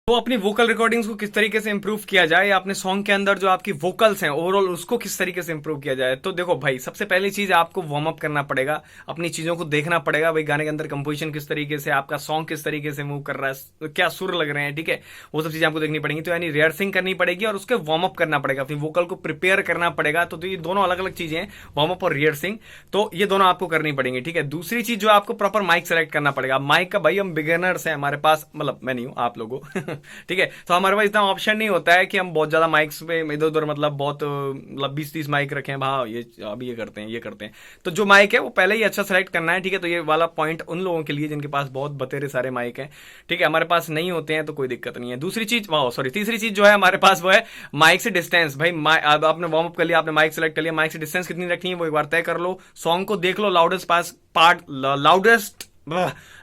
तो अपनी vocal recordings को किस तरीके से इंप्रूव किया जाए, या अपने सॉन्ग के अंदर जो आपकी वोकल्स हैं ओवरऑल उसको किस तरीके से इंप्रूव किया जाए। तो देखो भाई, सबसे पहली चीज आपको वार्म अप करना पड़ेगा, अपनी चीजों को देखना पड़ेगा। भाई गाने के अंदर कंपोजिशन किस तरीके से, आपका सॉन्ग किस तरीके से मूव कर रहा है, क्या सुर लग रहे हैं, ठीक है, वो सब चीजें आपको देखनी पड़ेगी। तो यानी रिहर्सिंग करनी पड़ेगी और उसके वार्म अप करना पड़ेगा, अपनी वोकल को प्रिपेयर करना पड़ेगा। तो ये दोनों अलग अलग चीजें हैं, वार्म अप और रिहर्सिंग, तो ये दोनों आपको करनी पड़ेंगी, ठीक है। दूसरी चीज जो आपको प्रॉपर माइक सेलेक्ट करना पड़ेगा। माइक का भाई हम बिगिनर्स हैं, हमारे पास, मतलब मैं नहीं हूं, आप लोगों ठीक है, तो हमारे पास इतना ऑप्शन नहीं होता है कि हम बहुत ज्यादा माइक्स पे इधर उधर मतलब बहुत मतलब 20-30 माइक रखें, हाँ ये अभी ये करते हैं ये करते हैं। तो जो माइक है वो पहले ही अच्छा सेलेक्ट करना है, ठीक है। तो ये वाला पॉइंट उन लोगों के लिए जिनके पास बहुत बतेरे सारे माइक हैं, ठीक है। हमारे पास नहीं होते हैं तो कोई दिक्कत नहीं है। दूसरी चीज, वाह सॉरी, तीसरी चीज जो है हमारे पास वो है माइक से डिस्टेंस। भाई आपने वार्म अप कर लिया, आपने माइक सेलेक्ट कर लिया, माइक से डिस्टेंस कितनी रखनी है वो एक बार तय कर लो। सॉन्ग को देख लो,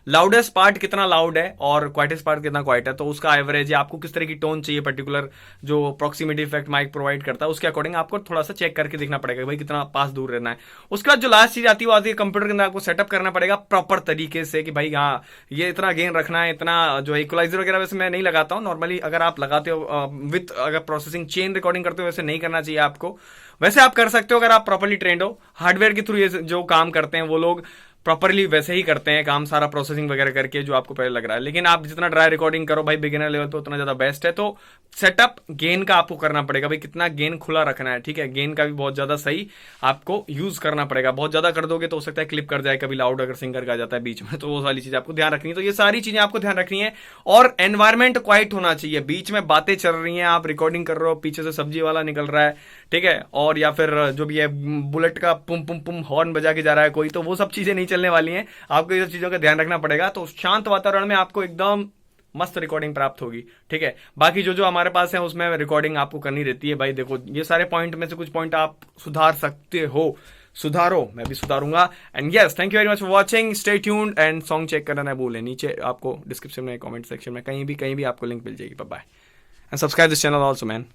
लाउडेस्ट पार्ट कितना लाउड है और क्वाइटेस्ट पार्ट कितना क्वाइट है, तो उसका एवरेज है। आपको किस तरह की टोन चाहिए, पर्टिकुलर जो प्रॉक्सिमिटी इफेक्ट माइक प्रोवाइड करता है उसके अकॉर्डिंग आपको थोड़ा सा चेक करके देखना पड़ेगा भाई कितना पास दूर रहना है। उसके बाद जो लास्ट चीज आती है वो आती है कंप्यूटर के अंदर आपको सेटअप करना पड़ेगा प्रॉपर तरीके से कि भाई हाँ ये इतना गेन रखना है, इतना जो इक्वलाइजर वगैरह वैसे मैं नहीं लगाता हूँ नॉर्मली। अगर आप लगाते हो विथ अगर प्रोसेसिंग चेन रिकॉर्डिंग करते हो वैसे नहीं करना चाहिए आपको, वैसे आप कर सकते हो अगर आप प्रॉपरली ट्रेंड हो। हार्डवेयर के थ्रू ये जो काम करते हैं वो लोग प्रॉपरली वैसे ही करते हैं काम, सारा प्रोसेसिंग वगैरह करके जो आपको पहले लग रहा है। लेकिन आप जितना ड्राई रिकॉर्डिंग करो भाई बिगिनर लेवल पे उतना ज्यादा बेस्ट है। तो सेटअप गेन का आपको करना पड़ेगा, भाई कितना गेन खुला रखना है, ठीक है। गेन का भी बहुत ज्यादा सही आपको यूज करना पड़ेगा। बहुत ज्यादा कर दोगे तो हो सकता है क्लिप कर जाए कभी लाउड अगर सिंगर का जाता है बीच में, तो वो वाली चीज आपको ध्यान रखनी है। तो ये सारी चीजें आपको ध्यान रखनी है और एनवायरमेंट क्वाइट होना चाहिए। बीच में बातें चल रही हैं, आप रिकॉर्डिंग कर रहे हो, पीछे से सब्जी वाला निकल रहा है, ठीक है, और या फिर जो भी है बुलेट का पुम पुम पुम हॉर्न बजा के जा रहा है कोई, तो वो सब चीजें नहीं चलने वाली हैं। आपको ये सब चीजों का ध्यान रखना पड़ेगा। तो शांत वातावरण में आपको एकदम मस्त रिकॉर्डिंग प्राप्त होगी, ठीक है। बाकी जो जो हमारे पास है उसमें रिकॉर्डिंग आपको करनी रहती है। भाई देखो ये सारे पॉइंट में से कुछ पॉइंट आप सुधार सकते हो, सुधारो, मैं भी सुधारूंगा। And yes, thank you very much for watching, stay tuned and song check करना ना भूलें। नीचे आपको डिस्क्रिप्शन में, कमेंट सेक्शन में कहीं भी आपको लिंक मिल जाएगी। Bye bye and subscribe this channel also man.